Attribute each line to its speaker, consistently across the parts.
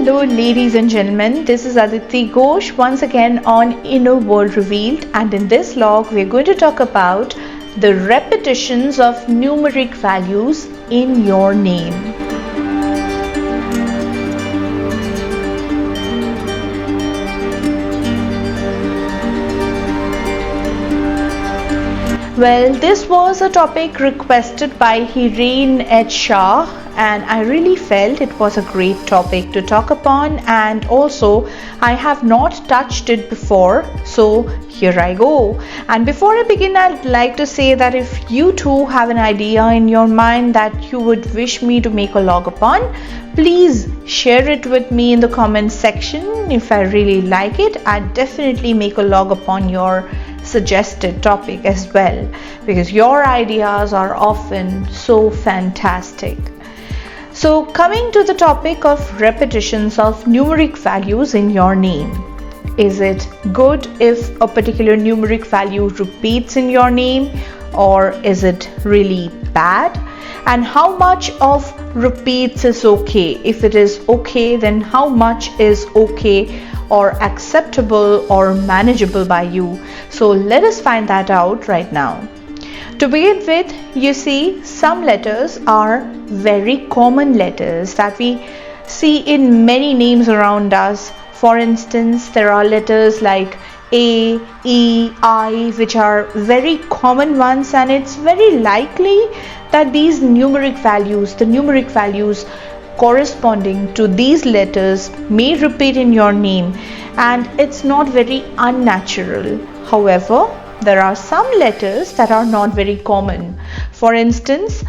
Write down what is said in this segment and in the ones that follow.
Speaker 1: Hello ladies and gentlemen, this is Aditi Ghosh once again on Inner World Revealed, and in this log we are going to talk about the repetitions of numeric values in your name. Well, this was a topic requested by Hiren H. Shah, and I really felt it was a great topic to talk upon, and also I have not touched it before, so here I go. And before I begin, I'd like to say that if you too have an idea in your mind that you would wish me to make a log upon, please share it with me in the comment section. If I really like it, I'd definitely make a log upon your suggested topic as well, because your ideas are often so fantastic. So coming to the topic of repetitions of numeric values in your name. Is it good if a particular numeric value repeats in your name, or is it really bad? And how much of repeats is okay? If it is okay, then how much is okay or acceptable or manageable by you? So let us find that out right now. To begin with, you see, some letters are very common letters that we see in many names around us. For instance, there are letters like A, E, I, which are very common ones, and it's very likely that these numeric values, the numeric values corresponding to these letters may repeat in your name, and it's not very unnatural. However, there are some letters that are not very common. For instance,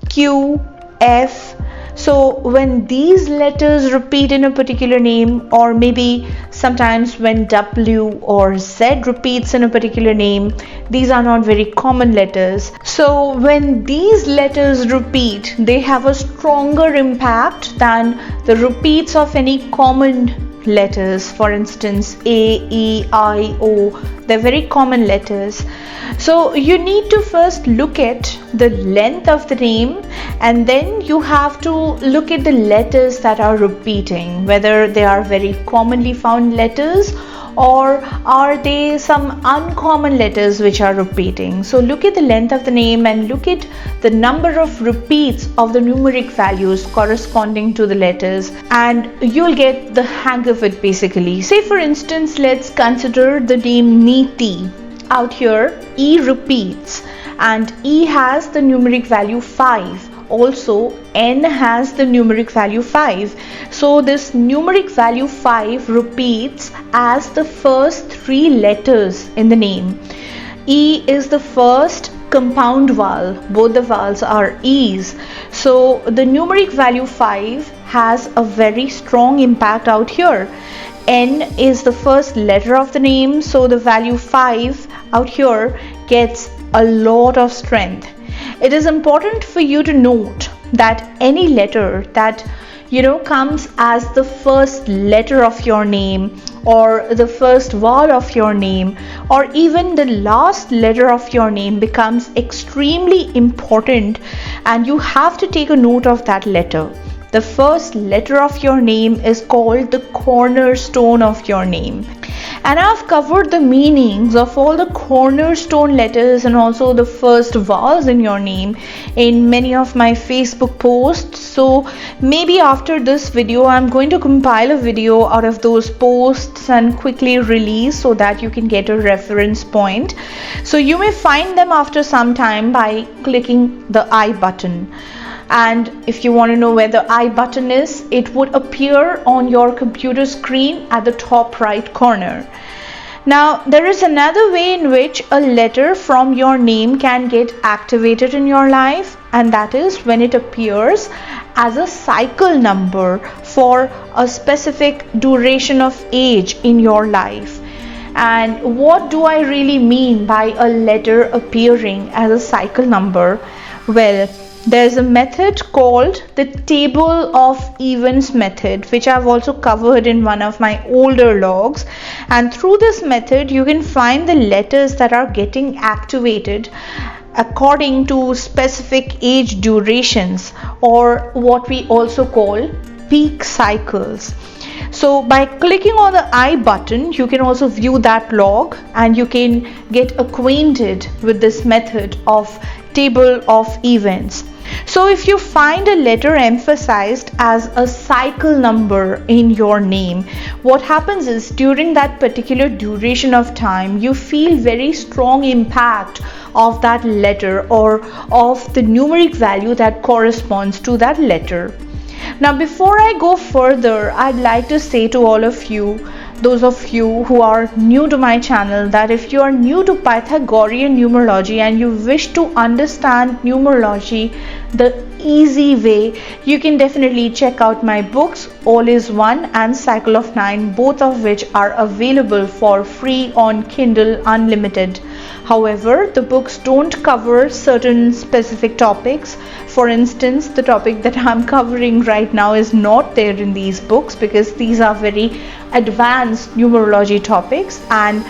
Speaker 1: Q, F. So when these letters repeat in a particular name, or maybe sometimes when W or Z repeats in a particular name, these are not very common letters. So when these letters repeat, they have a stronger impact than the repeats of any common letters. For instance, A, E, I, O, they're very common letters. So you need to first look at the length of the name, and then you have to look at the letters that are repeating, whether they are very commonly found letters or are they some uncommon letters which are repeating. So look at the length of the name and look at the number of repeats of the numeric values corresponding to the letters, and you'll get the hang of it basically. Say for instance, let's consider the name Neeti. Out here, E repeats and E has the numeric value 5. Also, N has the numeric value 5. So this numeric value 5 repeats as the first 3 letters in the name. E is the first compound vowel. Both the vowels are E's. So the numeric value 5 has a very strong impact out here. N is the first letter of the name, so the value 5 out here gets a lot of strength. It is important for you to note that any letter that comes as the first letter of your name, or the first vowel of your name, or even the last letter of your name becomes extremely important, and you have to take a note of that letter. The first letter of your name is called the cornerstone of your name. And I've covered the meanings of all the cornerstone letters and also the first vowels in your name in many of my Facebook posts. So maybe after this video, I'm going to compile a video out of those posts and quickly release so that you can get a reference point. So you may find them after some time by clicking the I button. And if you want to know where the I button is, it would appear on your computer screen at the top right corner. Now, there is another way in which a letter from your name can get activated in your life, and that is when it appears as a cycle number for a specific duration of age in your life. And what do I really mean by a letter appearing as a cycle number? Well, there's a method called the table of events method, which I've also covered in one of my older logs. And through this method, you can find the letters that are getting activated according to specific age durations, or what we also call peak cycles. So by clicking on the I button, you can also view that log and you can get acquainted with this method of table of events. So if you find a letter emphasized as a cycle number in your name, what happens is during that particular duration of time, you feel very strong impact of that letter or of the numeric value that corresponds to that letter. Now, before I go further, I'd like to say to all of you, those of you who are new to my channel, that if you are new to Pythagorean numerology and you wish to understand numerology the easy way, you can definitely check out my books All is One and Cycle of Nine, both of which are available for free on Kindle Unlimited. However, the books don't cover certain specific topics. For instance, the topic that I'm covering right now is not there in these books because these are very advanced numerology topics, and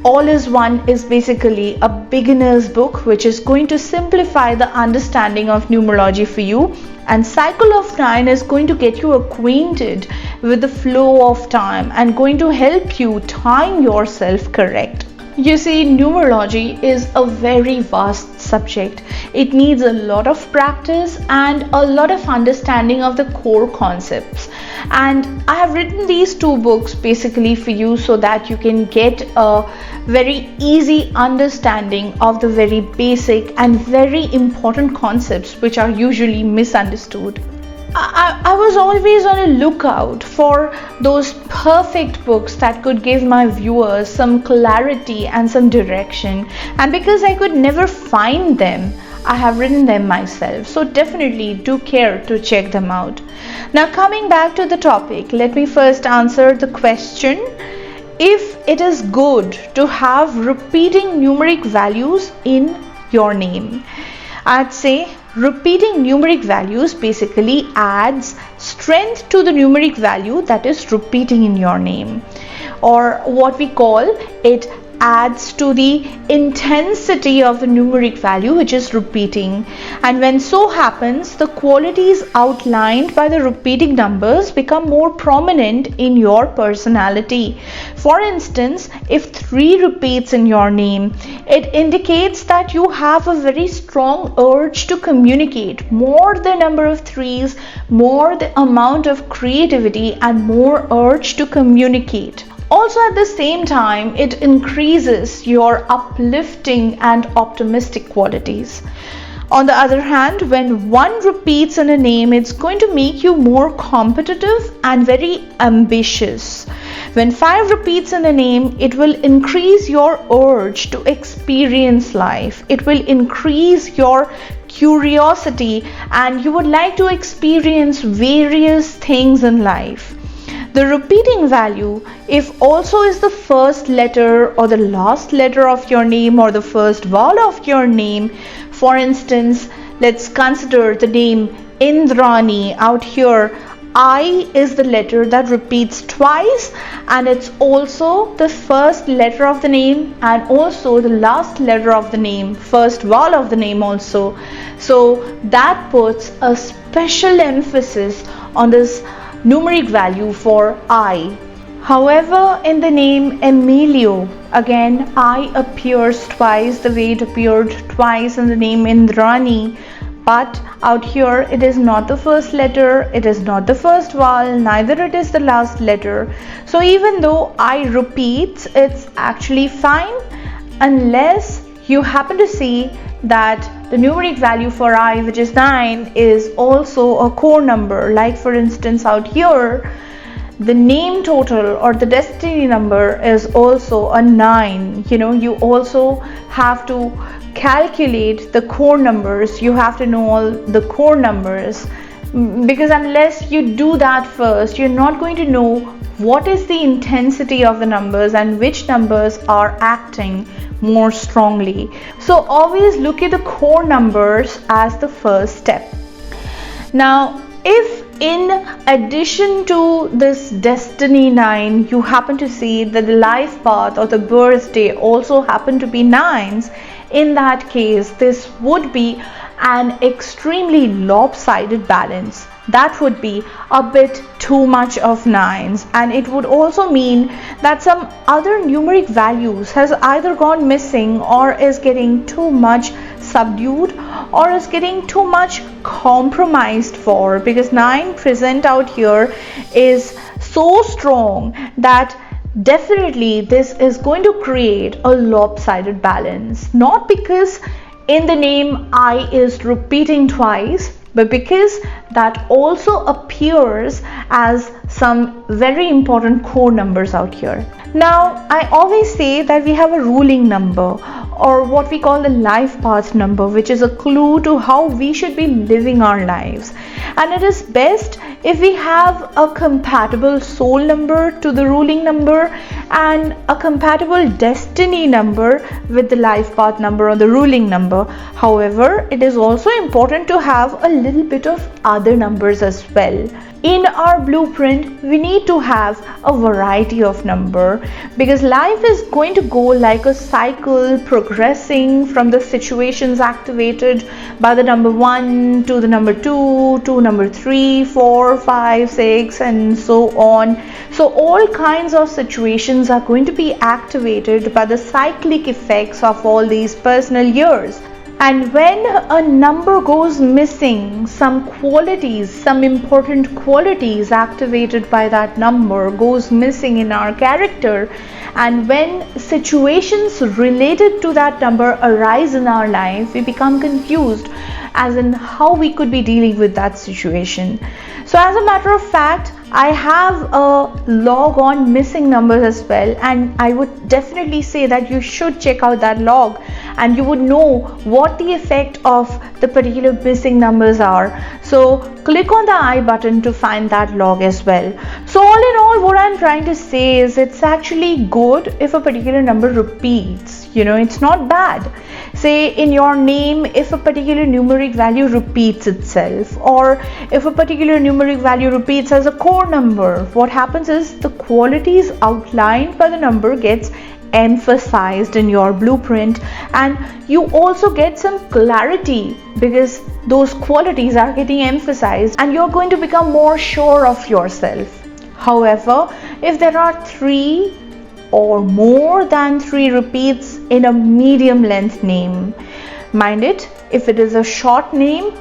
Speaker 1: All is One is basically a beginner's book which is going to simplify the understanding of numerology for you, and Cycle of Nine is going to get you acquainted with the flow of time and going to help you time yourself correct. You see, numerology is a very vast subject. It needs a lot of practice and a lot of understanding of the core concepts. And I have written these two books basically for you so that you can get a very easy understanding of the very basic and very important concepts which are usually misunderstood. I was always on a lookout for those perfect books that could give my viewers some clarity and some direction, and because I could never find them, I have written them myself. So definitely do care to check them out. Now, coming back to the topic, let me first answer the question: if it is good to have repeating numeric values in your name. I'd say repeating numeric values basically adds strength to the numeric value that is repeating in your name, or what we call it adds to the intensity of the numeric value which is repeating. And when so happens, the qualities outlined by the repeating numbers become more prominent in your personality. For instance, if 3 repeats in your name, it indicates that you have a very strong urge to communicate. More the number of 3s, more the amount of creativity and more urge to communicate. Also, at the same time, it increases your uplifting and optimistic qualities. On the other hand, when 1 repeats in a name, it's going to make you more competitive and very ambitious. When 5 repeats in a name, it will increase your urge to experience life. It will increase your curiosity and you would like to experience various things in life. The repeating value, if also is the first letter or the last letter of your name or the first vowel of your name, for instance, let's consider the name Indrani. Out here, I is the letter that repeats twice, and it's also the first letter of the name and also the last letter of the name, first vowel of the name also. So that puts a special emphasis on this numeric value for I. However, in the name Emilio, again I appears twice the way it appeared twice in the name Indrani, but out here it is not the first letter, it is not the first vowel, neither it is the last letter. So even though I repeats, it's actually fine unless you happen to see that the numeric value for I, which is 9, is also a core number. Like for instance, out here the name total or the destiny number is also a 9. You also have to calculate the core numbers. You have to know all the core numbers, because unless you do that first, you're not going to know what is the intensity of the numbers and which numbers are acting more strongly. So always look at the core numbers as the first step. Now, if in addition to this destiny 9, you happen to see that the life path or the birthday also happen to be 9s, in that case this would be an extremely lopsided balance. That would be a bit too much of 9s, and it would also mean that some other numeric values has either gone missing or is getting too much subdued or is getting too much compromised for, because 9 present out here is so strong that definitely this is going to create a lopsided balance, not because in the name I is repeating twice, but because that also appears as some very important core numbers out here. Now, I always say that we have a ruling number, or what we call the life path number, which is a clue to how we should be living our lives. And it is best if we have a compatible soul number to the ruling number and a compatible destiny number with the life path number or the ruling number. However, it is also important to have a little bit of other numbers as well. In our blueprint, we need to have a variety of number, because life is going to go like a cycle, progressing from the situations activated by the number 1 to the number 2 to number 3, 4, 5, 6 and so on. So all kinds of situations are going to be activated by the cyclic effects of all these personal years. And when a number goes missing, some qualities, some important qualities activated by that number goes missing in our character, and when situations related to that number arise in our life, we become confused as in how we could be dealing with that situation. So as a matter of fact, I have a log on missing numbers as well, and I would definitely say that you should check out that log and you would know what the effect of the particular missing numbers are. So click on the I button to find that log as well. So all in all, what I'm trying to say is it's actually good if a particular number repeats. It's not bad. Say in your name, if a particular numeric value repeats itself, or if a particular numeric value repeats as a core number, what happens is the qualities outlined by the number gets emphasized in your blueprint, and you also get some clarity because those qualities are getting emphasized and you're going to become more sure of yourself. However, if there are 3 or more than 3 repeats in a medium length name, mind it, if it is a short name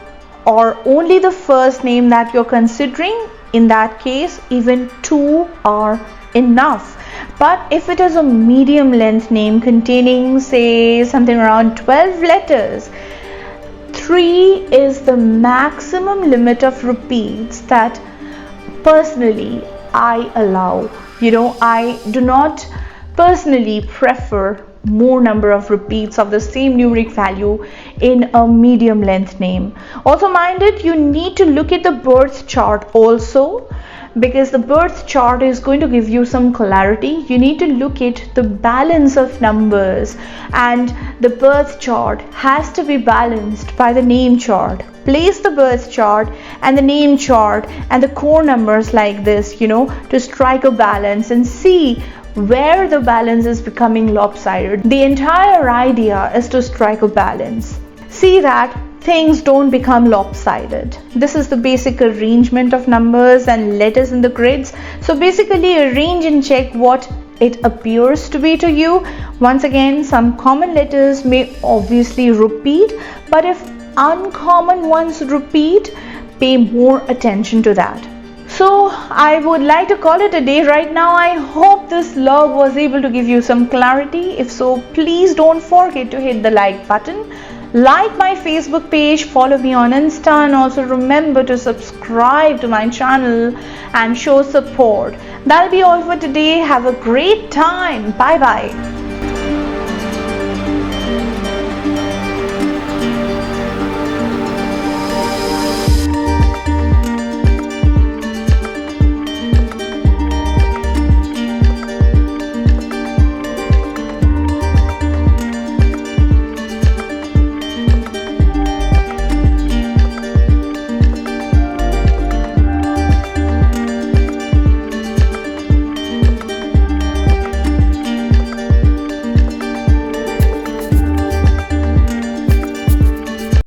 Speaker 1: or only the first name that you're considering, in that case even 2 are enough. But if it is a medium length name containing, say, something around 12 letters, 3 is the maximum limit of repeats that personally I allow. I do not personally prefer more number of repeats of the same numeric value in a medium length name. Also mind it, you need to look at the birth chart also, because the birth chart is going to give you some clarity. You need to look at the balance of numbers, and the birth chart has to be balanced by the name chart. Place the birth chart and the name chart and the core numbers like this, to strike a balance and see where the balance is becoming lopsided. The entire idea is to strike a balance. See that things don't become lopsided. This is the basic arrangement of numbers and letters in the grids. So basically arrange and check what it appears to be to you. Once again, some common letters may obviously repeat, but if uncommon ones repeat, pay more attention to that. So I would like to call it a day right now. I hope this log was able to give you some clarity. If so, please don't forget to hit the like button. Like my Facebook page, follow me on Insta, and also remember to subscribe to my channel and show support. That'll be all for today. Have a great time. Bye bye.